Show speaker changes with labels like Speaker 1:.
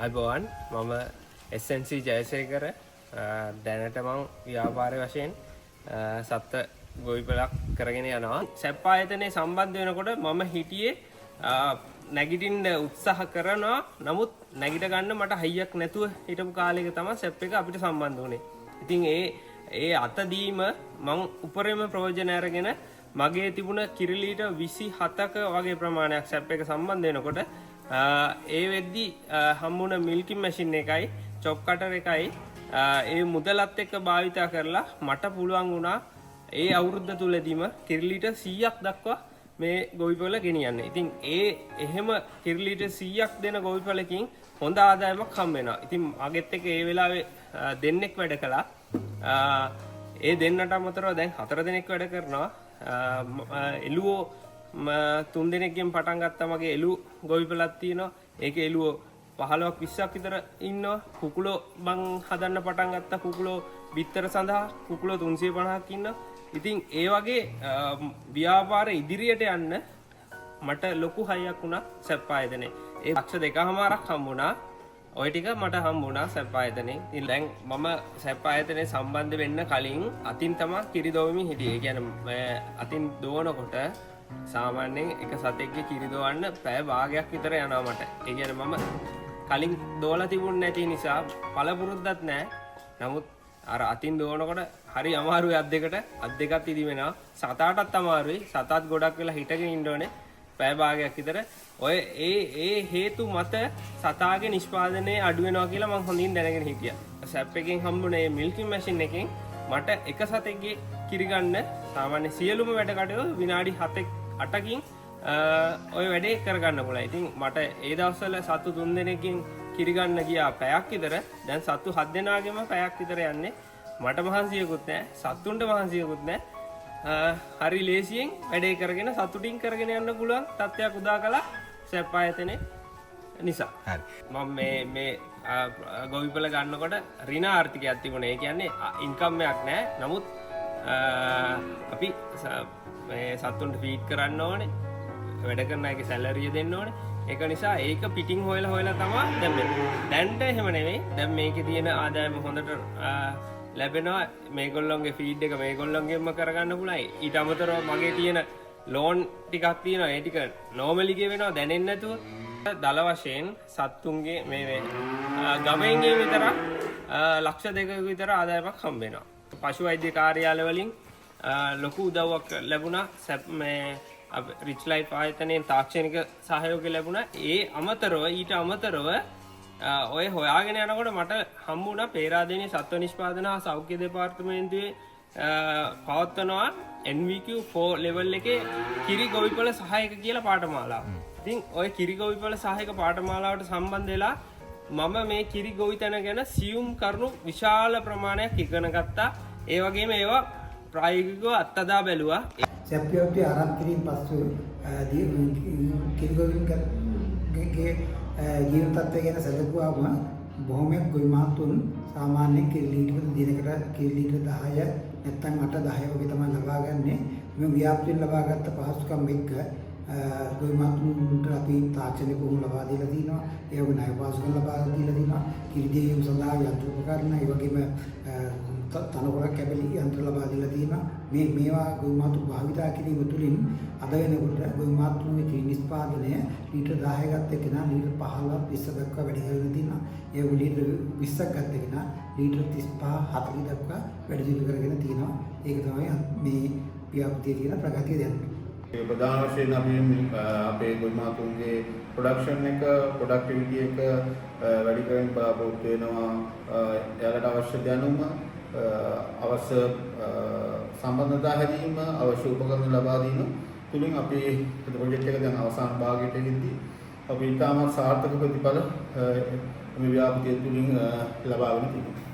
Speaker 1: අයිබෝවන් මම SNC ජයසේකර දැනට මං ව්‍යාපාරය වශයෙන් සත්ත ගොවිපලක් කරගෙන යනවා. සැප් ආයතනයේ සම්බන්ධ වෙනකොට මම හිටියේ නැගිටින්න උත්සාහ කරනවා. නමුත් නැගිට ගන්න මට හයියක් නැතුව හිටපු කාලයක තමයි සැප් එක අපිට සම්බන්ධ වුණේ. ඉතින් ඒ අතදීම මං උපරිම ප්‍රයෝජන අරගෙන මගේ තිබුණ කිරි ලීටර් 27ක වගේ ප්‍රමාණයක් සැප් එක සම්බන්ධ වෙනකොට ඒ වෙද්දි හම්බුණ මිල්කින් මැෂින් එකයි චොප් කටර් එකයි ඒ මුදලත් එක්ක භාවිතා කරලා මට පුළුවන් වුණා ඒ අවුරුද්ද තුලදීම කිරි ලීටර් 100ක් දක්වා මේ ගොවිපළ ගෙනියන්න. ඉතින් එහෙම කිරි ලීටර් 100ක් දෙන ගොවිපළකින් හොඳ ආදායමක් හම්බ වෙනවා. ඉතින් මගෙත් එක්ක ඒ වෙලාවේ දෙන්නෙක් වැඩ කළා. ඒ දෙන්නට අමතරව දැන් 4 දෙනෙක් වැඩ කරනවා. එළුවෝ 3 දෙනෙක්ගෙන් පටන් ගත්තා. මගේ එළු ගොවිපළක් තියෙනවා. ඒකේ එළුවෝ 15ක් 20ක් විතර ඉන්නවා. කුකුලෝ මං හදන්න පටන් ගත්තා. කුකුලෝ බිත්තර සඳහා කුකුලෝ 350ක් ඉන්නවා. ඉතින් ඒ වගේ ව්‍යාපාර ඉදිරියට යන්න මට ලොකු හයියක් වුණා සැප් ආයතනේ. ඒ ලක්ෂ 2කමාරක් හම්බුණා. ඔය ටික මට හම්බුණා සැප් ආයතනේ. ඉතින් දැන් මම සැප් ආයතනේ සම්බන්ධ වෙන්න කලින් අතින් තමයි කිරි දොවමින් හිටියේ. ඒ කියන්නේ අතින් දොවනකොට සාමාන්‍යයෙන් එක සතෙක්ගේ කිරි දොවන්න පැය භාගයක් විතර යනවා මට. ඒ කියන්නේ මම කලින් දොවලා තිබුණ නැති නිසා පළපුරුද්දක් නැහැ. නමුත් අර අතින් දොවනකොට හරි අමාරුයි අත් දෙකත් ඉදි වෙනවා. සතාටත් අමාරුයි. සතාත් ගොඩක් වෙලා හිටගෙන ඉන්න ඕනේ පැය භාගයක් විතර. ඔය ඒ හේතු මත සතාගේ නිෂ්පාදනය අඩු වෙනවා කියලා මම හොඳින් දැනගෙන හිටියා. සැප් එකෙන් හම්බුනේ මේ මිල්කින් මැෂින් එකෙන් මට එක සතෙක්ගේ කිරි ගන්න සාමාන්‍ය සියලුම වැඩ කටයුතු විනාඩි 7-8කින් ඔය වැඩේ කරගන්න පුළුවන්. ඉතින් මට ඒ දවස්වල සතු 3 දෙනෙක්ගෙන් කිරි ගන්න ගියා පැයක් විතර. දැන් සතු 7 දෙනාගෙම පැයක් විතර යන්නේ. මට මහන්සියකුත් නැහැ. සතුන්ට මහන්සියකුත් නැහැ. හරි ලේසියෙන් වැඩේ කරගෙන සතුටින් කරගෙන යන්න පුළුවන් තත්ත්වයක් උදා කළා සැප් ආයතනේ නිසා. හරි. මම මේ ගොවිපළ ගන්නකොට ඍණ ආර්ථිකයක් තිබුණේ. ඒ කියන්නේ ඉන්කම් එකක් නැහැ. නමුත් අපි මේ සතුන්ට ෆීඩ් කරන්න ඕනේ. වැඩ කරන අයගේ සැලරිය දෙන්න ඕනේ. ඒක නිසා ඒක පිටින් හොයලා තමයි දැම්මේ. දැන්ට එහෙම නෙවෙයි. දැන් මේකේ තියෙන ආදායම හොඳට ලැබෙනවා. මේගොල්ලොන්ගේ ෆීඩ් එක මේගොල්ලොන්ගෙන්ම කරගන්න පුළුවන්. ඊට අමතරව මගේ තියෙන ලෝන් ටිකක් තියෙනවා. ඒ ටික නෝමලි ගෙවෙනවා දැනෙන්නේ නැතුව. දල වශයෙන් සත්තුන්ගේ මේ ගමෙන්ගේ විතර ලක්ෂ 2ක විතර ආදායමක් හම්බ වෙනවා. පශු වෛද්‍ය කාර්යාල වලින් ලොකු උදව්වක් ලැබුණා. මේ රිච් ලයිෆ් ආයතනයෙන් තාක්ෂණික සහයෝගය ලැබුණා. ඊට අමතරව ඔය හොයාගෙන යනකොට මට හම්බුණා පේරාදෙණිය සත්ව නිෂ්පාදන හා සෞඛ්‍ය දෙපාර්තමේන්තුවේ පවත්වනවා NVQ4 ලෙවල් එකේ කිරි ගොවිපළ සහායක කියලා පාඨමාලාව. ඉතින් ඔය කිරි ගොවිපළ සහායක පාඨමාලාවට සම්බන්ධ වෙලා මම මේ කිරි ගොවිතැන ගැන සියුම් කරුණු විශාල ප්‍රමාණයක් ඉගෙන ගත්තා. ඒ වගේම ඒවා ප්‍රායෝගිකව අත්දැක බැලුවා.
Speaker 2: සැප්පියෝටි ආරම්භ කිරීම පසු කිරි ගොවින්ගේ ජීවන තත්ත්වය ගැන සැලකුවාම බොහොමයක් ගොවි මාතුන් සාමාන්‍යයෙන් කිරි ලීටර දිනකට කිරි ලීටර 10 නැත්නම් 8-10 වගේ තමයි ලබා ගන්නේ. මේ ව්‍යාපෘතියෙන් ලබාගත් පහසුකම් එක්ක ගොවි මාතුන්ට අපි තාක්ෂණික උණු ලබා දීලා තිනවා. ඒ වගේ ණය පහසුකම් ලබා දීලා තිනවා. කිරි දෙවීම සඳහා යන්ත්‍ර උපකරණ ඒ වගේම තනකොළ කැබලි යන්ත්‍ර ලබා දීලා තියෙනවා. මේවා ගොවි මාතු භාවිතා කිරීම තුළින් අද වෙනකොට ගොවි මාතුන්ගේ කිරි නිෂ්පාදනය ලීටර් 10 ගත්ත කෙනා ලීටර් 15 20 දක්වා වැඩි කරගෙන තියෙනවා. ඒ වගේ ලීටර් 20ක් ගත්ත කෙනා ලීටර් 35 40 දක්වා වැඩි දියුණු කරගෙන තියෙනවා. ඒක තමයි මේ ව්‍යාපෘතියේ තියෙන ප්‍රගතිය දැනුනේ.
Speaker 3: ඒ ප්‍රධාන වශයෙන් අපි අපේ ගොවි මාතුන්ගේ ප්‍රොඩක්ෂන් එක ප්‍රොඩක්ටිවිටි එක වැඩි කරගෙන බලාපොරොත්තු වෙනවා. එයාලට අවශ්‍ය දැනුම අවශ්‍ය සම්බන්ධතා හැදීම අවශ්‍ය උපකරණ ලබා දීම තුලින් අපි ප්‍රොජෙක්ට් එක දැන් අවසාන භාගයට එද්දී අපි ඉතාමත් සාර්ථක ප්‍රතිඵල මේ ව්‍යාපෘතිය තුලින් ලබාගෙන තිබෙනවා.